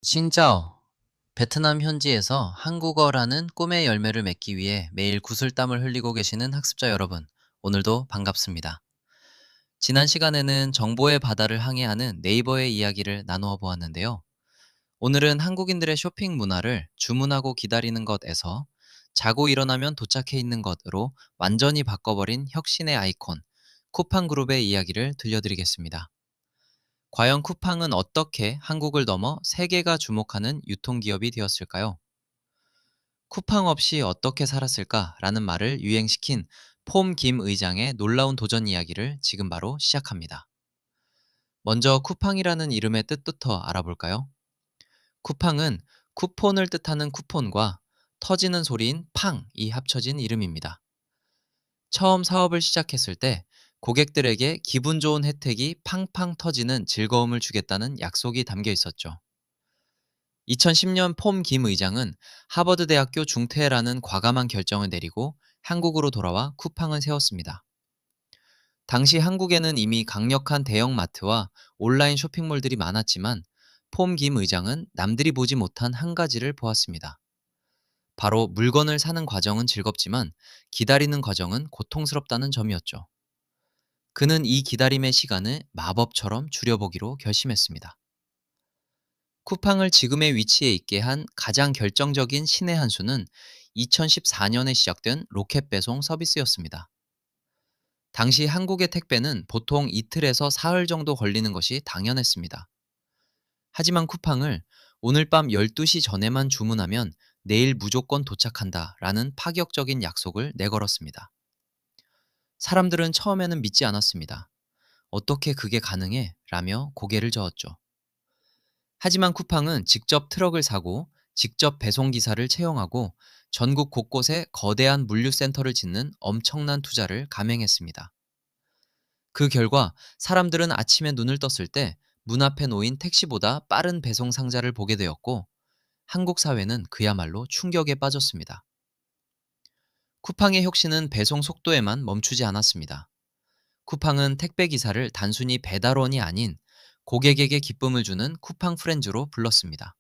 칭짜오. 베트남 현지에서 한국어라는 꿈의 열매를 맺기 위해 매일 구슬땀을 흘리고 계시는 학습자 여러분, 오늘도 반갑습니다. 지난 시간에는 정보의 바다를 항해하는 네이버의 이야기를 나누어 보았는데요. 오늘은 한국인들의 쇼핑 문화를 주문하고 기다리는 것에서 자고 일어나면 도착해 있는 것으로 완전히 바꿔버린 혁신의 아이콘, 쿠팡 그룹의 이야기를 들려드리겠습니다. 과연 쿠팡은 어떻게 한국을 넘어 세계가 주목하는 유통기업이 되었을까요? 쿠팡 없이 어떻게 살았을까라는 말을 유행시킨 폼 김 의장의 놀라운 도전 이야기를 지금 바로 시작합니다. 먼저 쿠팡이라는 이름의 뜻부터 알아볼까요? 쿠팡은 쿠폰을 뜻하는 쿠폰과 터지는 소리인 팡이 합쳐진 이름입니다. 처음 사업을 시작했을 때 고객들에게 기분 좋은 혜택이 팡팡 터지는 즐거움을 주겠다는 약속이 담겨 있었죠. 2010년 폼 김 의장은 하버드대학교 중퇴라는 과감한 결정을 내리고 한국으로 돌아와 쿠팡을 세웠습니다. 당시 한국에는 이미 강력한 대형마트와 온라인 쇼핑몰들이 많았지만 폼 김 의장은 남들이 보지 못한 한 가지를 보았습니다. 바로 물건을 사는 과정은 즐겁지만 기다리는 과정은 고통스럽다는 점이었죠. 그는 이 기다림의 시간을 마법처럼 줄여보기로 결심했습니다. 쿠팡을 지금의 위치에 있게 한 가장 결정적인 신의 한 수는 2014년에 시작된 로켓 배송 서비스였습니다. 당시 한국의 택배는 보통 이틀에서 사흘 정도 걸리는 것이 당연했습니다. 하지만 쿠팡을 오늘 밤 12시 전에만 주문하면 내일 무조건 도착한다 라는 파격적인 약속을 내걸었습니다. 사람들은 처음에는 믿지 않았습니다. 어떻게 그게 가능해? 라며 고개를 저었죠. 하지만 쿠팡은 직접 트럭을 사고 직접 배송기사를 채용하고 전국 곳곳에 거대한 물류센터를 짓는 엄청난 투자를 감행했습니다. 그 결과 사람들은 아침에 눈을 떴을 때 문 앞에 놓인 택시보다 빠른 배송 상자를 보게 되었고 한국 사회는 그야말로 충격에 빠졌습니다. 쿠팡의 혁신은 배송 속도에만 멈추지 않았습니다. 쿠팡은 택배 기사를 단순히 배달원이 아닌 고객에게 기쁨을 주는 쿠팡 프렌즈로 불렀습니다.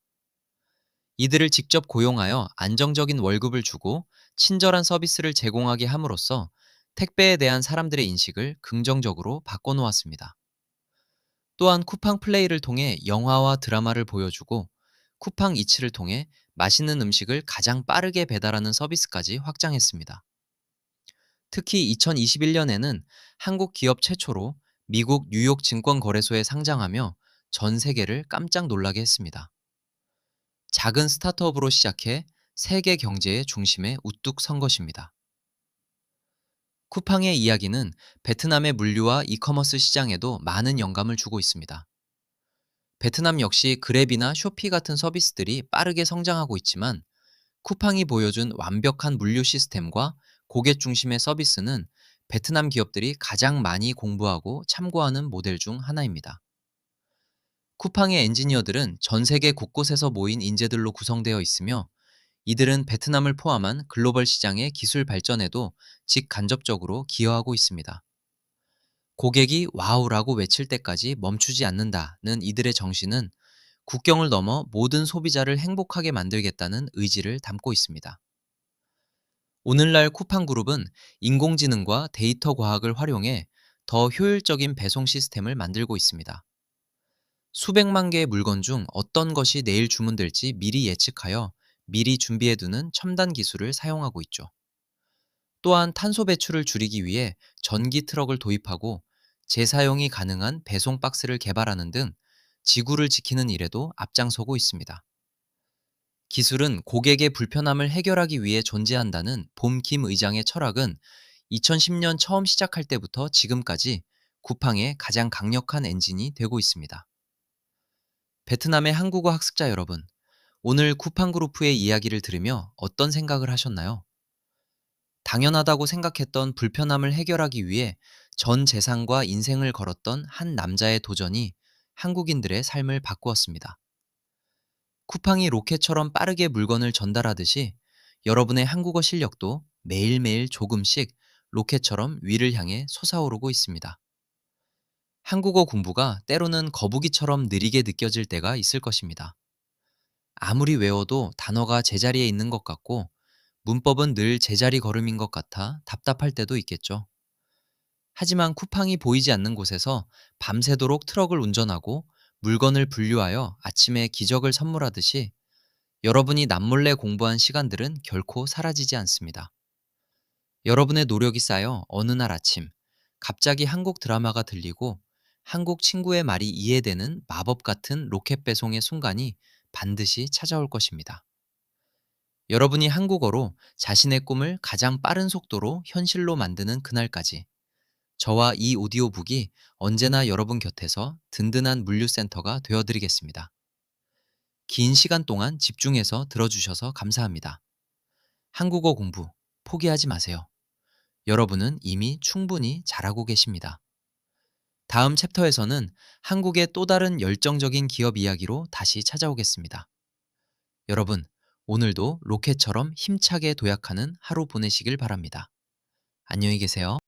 이들을 직접 고용하여 안정적인 월급을 주고 친절한 서비스를 제공하게 함으로써 택배에 대한 사람들의 인식을 긍정적으로 바꿔놓았습니다. 또한 쿠팡 플레이를 통해 영화와 드라마를 보여주고 쿠팡 이츠를 통해 맛있는 음식을 가장 빠르게 배달하는 서비스까지 확장했습니다. 특히 2021년에는 한국 기업 최초로 미국 뉴욕 증권거래소에 상장하며 전 세계를 깜짝 놀라게 했습니다. 작은 스타트업으로 시작해 세계 경제의 중심에 우뚝 선 것입니다. 쿠팡의 이야기는 베트남의 물류와 이커머스 시장에도 많은 영감을 주고 있습니다. 베트남 역시 그랩이나 쇼피 같은 서비스들이 빠르게 성장하고 있지만 쿠팡이 보여준 완벽한 물류 시스템과 고객 중심의 서비스는 베트남 기업들이 가장 많이 공부하고 참고하는 모델 중 하나입니다. 쿠팡의 엔지니어들은 전 세계 곳곳에서 모인 인재들로 구성되어 있으며 이들은 베트남을 포함한 글로벌 시장의 기술 발전에도 직간접적으로 기여하고 있습니다. 고객이 와우라고 외칠 때까지 멈추지 않는다는 이들의 정신은 국경을 넘어 모든 소비자를 행복하게 만들겠다는 의지를 담고 있습니다. 오늘날 쿠팡 그룹은 인공지능과 데이터 과학을 활용해 더 효율적인 배송 시스템을 만들고 있습니다. 수백만 개의 물건 중 어떤 것이 내일 주문될지 미리 예측하여 미리 준비해두는 첨단 기술을 사용하고 있죠. 또한 탄소 배출을 줄이기 위해 전기 트럭을 도입하고 재사용이 가능한 배송 박스를 개발하는 등 지구를 지키는 일에도 앞장서고 있습니다. 기술은 고객의 불편함을 해결하기 위해 존재한다는 봄 김 의장의 철학은 2010년 처음 시작할 때부터 지금까지 쿠팡의 가장 강력한 엔진이 되고 있습니다. 베트남의 한국어 학습자 여러분, 오늘 쿠팡 그룹의 이야기를 들으며 어떤 생각을 하셨나요? 당연하다고 생각했던 불편함을 해결하기 위해 전 재산과 인생을 걸었던 한 남자의 도전이 한국인들의 삶을 바꾸었습니다. 쿠팡이 로켓처럼 빠르게 물건을 전달하듯이 여러분의 한국어 실력도 매일매일 조금씩 로켓처럼 위를 향해 솟아오르고 있습니다. 한국어 공부가 때로는 거북이처럼 느리게 느껴질 때가 있을 것입니다. 아무리 외워도 단어가 제자리에 있는 것 같고 문법은 늘 제자리 걸음인 것 같아 답답할 때도 있겠죠. 하지만 쿠팡이 보이지 않는 곳에서 밤새도록 트럭을 운전하고 물건을 분류하여 아침에 기적을 선물하듯이 여러분이 남몰래 공부한 시간들은 결코 사라지지 않습니다. 여러분의 노력이 쌓여 어느 날 아침 갑자기 한국 드라마가 들리고 한국 친구의 말이 이해되는 마법 같은 로켓 배송의 순간이 반드시 찾아올 것입니다. 여러분이 한국어로 자신의 꿈을 가장 빠른 속도로 현실로 만드는 그날까지 저와 이 오디오북이 언제나 여러분 곁에서 든든한 물류센터가 되어드리겠습니다. 긴 시간 동안 집중해서 들어주셔서 감사합니다. 한국어 공부 포기하지 마세요. 여러분은 이미 충분히 잘하고 계십니다. 다음 챕터에서는 한국의 또 다른 열정적인 기업 이야기로 다시 찾아오겠습니다. 여러분, 오늘도 로켓처럼 힘차게 도약하는 하루 보내시길 바랍니다. 안녕히 계세요.